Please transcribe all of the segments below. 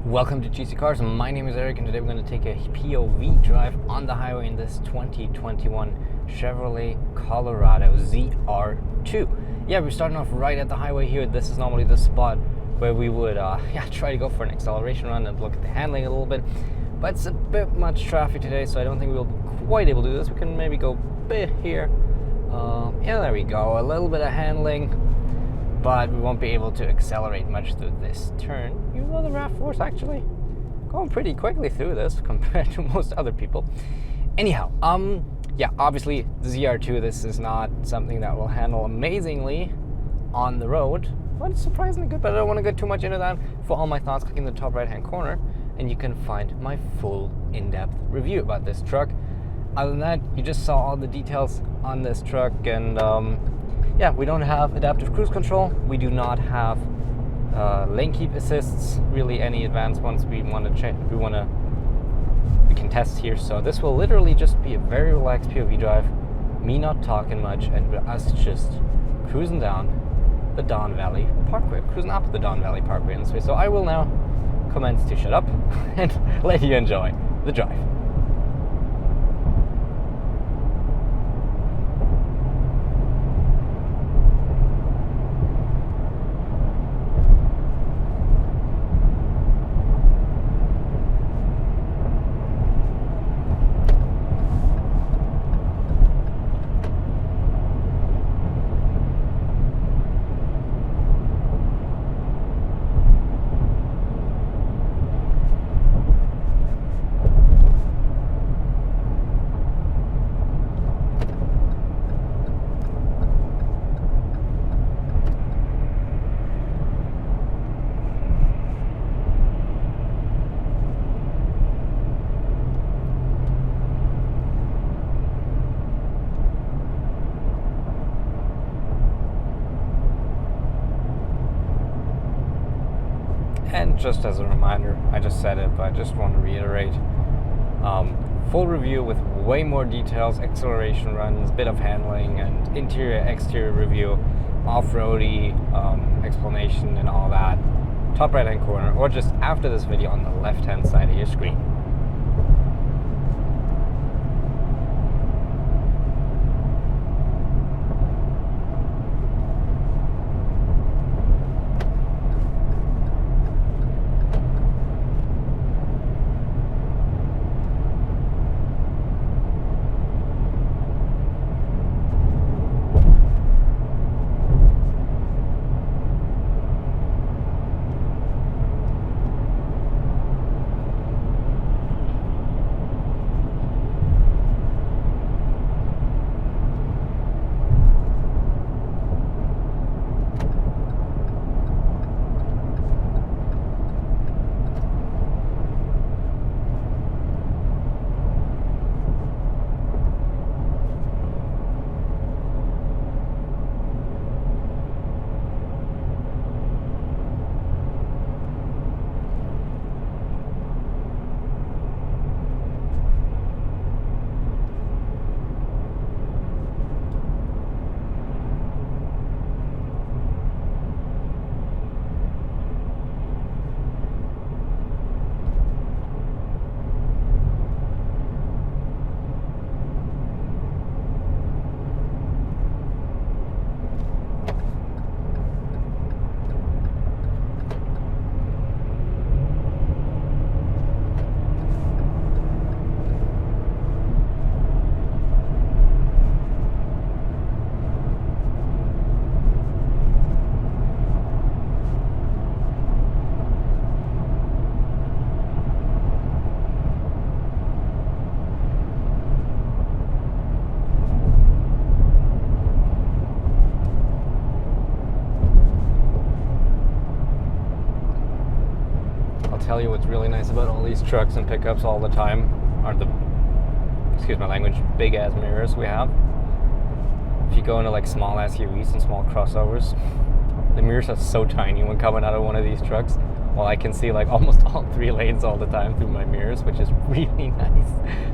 Welcome to GCCars. My name is Eric and today we're going to take a POV drive on the highway in this 2021 Chevrolet Colorado ZR2. Yeah, we're starting off right at the highway here. This is normally the spot where we would try to go for an acceleration run and look at the handling a little bit. But it's a bit much traffic today, so I don't think we'll be quite able to do this. We can maybe go a bit here. Yeah, there we go. A little bit of handling. But we won't be able to accelerate much through this turn, even though the RAV4 is actually going pretty quickly through this compared to most other people. Anyhow, yeah, obviously the ZR2, this is not something that will handle amazingly on the road, but it's surprisingly good. But I don't want to get too much into that. For all my thoughts, click in the top right-hand corner, and you can find my full in-depth review about this truck. Other than that, you just saw all the details on this truck, and yeah, we don't have adaptive cruise control. We do not have lane keep assists, really any advanced ones we want to check. We can test here. So this will literally just be a very relaxed POV drive, me not talking much, and us just cruising down the Don Valley Parkway, cruising up the Don Valley Parkway in this way. So I will now commence to shut up and let you enjoy the drive. And just as a reminder, I just said it, but I just want to reiterate, full review with way more details, acceleration runs, bit of handling, and interior-exterior review, off-roady explanation and all that, top right-hand corner, or just after this video on the left-hand side of your screen. Tell you what's really nice about all these trucks and pickups all the time are the, excuse my language, big ass mirrors we have. If you go into like small SUVs and small crossovers, the mirrors are so tiny when coming out of one of these trucks. Well, I can see like almost all 3 lanes all the time through my mirrors, which is really nice.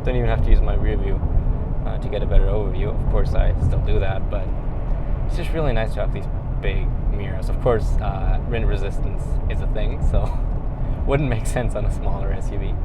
Don't even have to use my rear view to get a better overview. Of course, I still do that, but it's just really nice to have these big mirrors. Of course, wind resistance is a thing, so wouldn't make sense on a smaller SUV.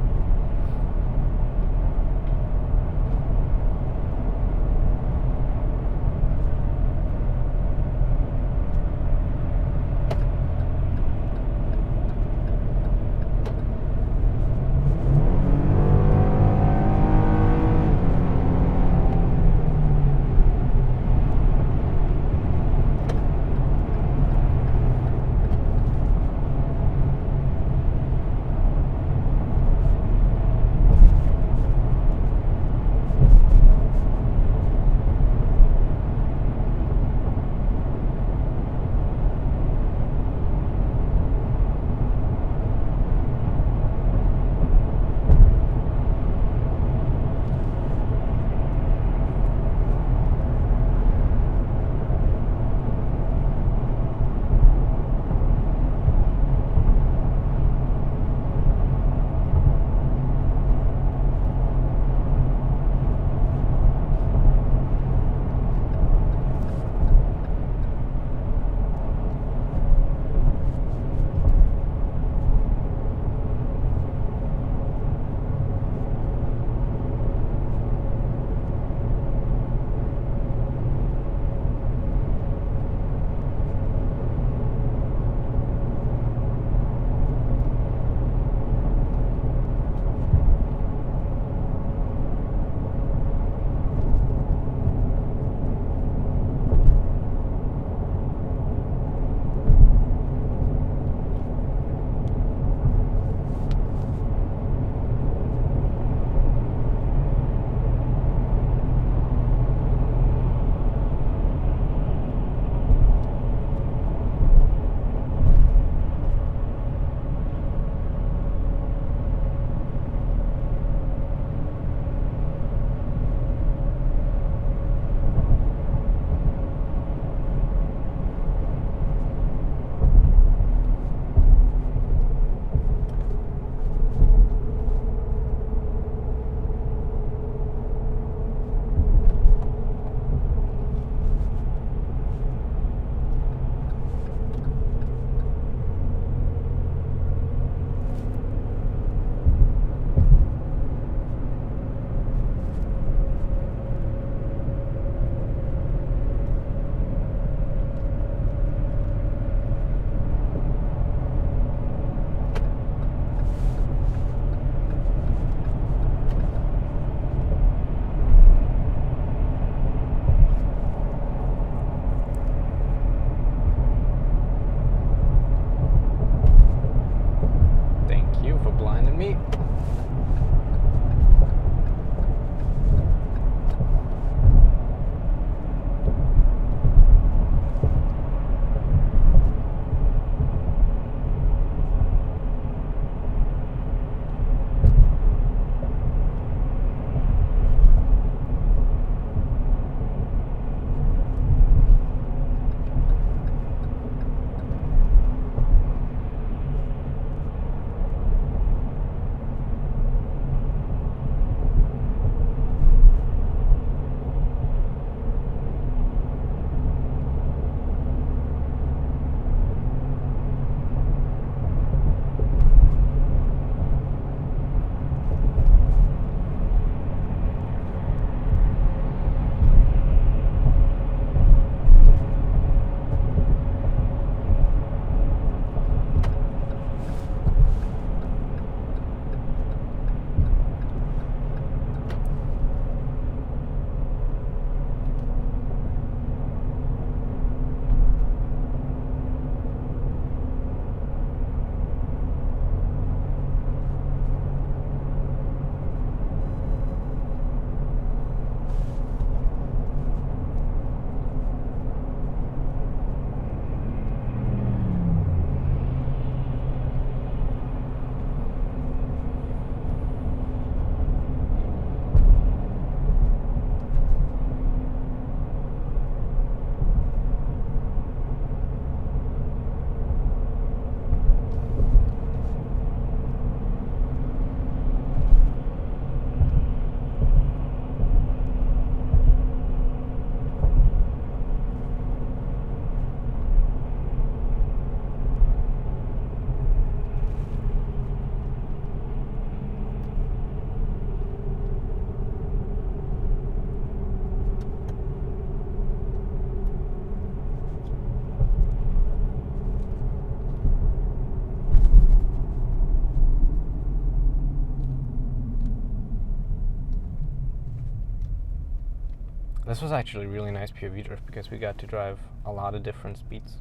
This was actually a really nice POV drive because we got to drive a lot of different speeds.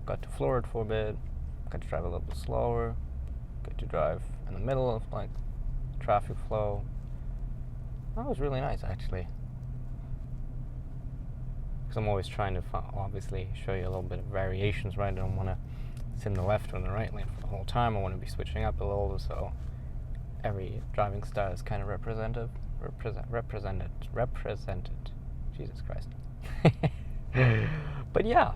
Got to floor it for a bit, got to drive a little bit slower, got to drive in the middle of like traffic flow. That was really nice actually. Because I'm always trying to obviously show you a little bit of variations, right? I don't want to sit in the left or in the right lane for the whole time. I want to be switching up a little, so every driving style is kind of represented. Jesus Christ. But yeah.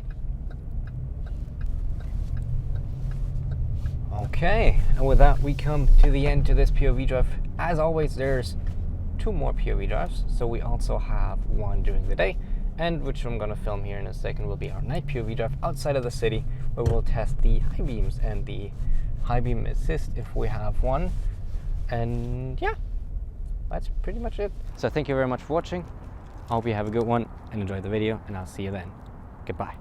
Okay, and with that we come to the end to this POV drive. As always, there's 2 more POV drives, so we also have one during the day, and which I'm gonna film here in a second will be our night POV drive outside of the city, where we'll test the high beams and the high beam assist if we have one. And yeah, that's pretty much it. So thank you very much for watching. I hope you have a good one and enjoy the video, and I'll see you then. Goodbye.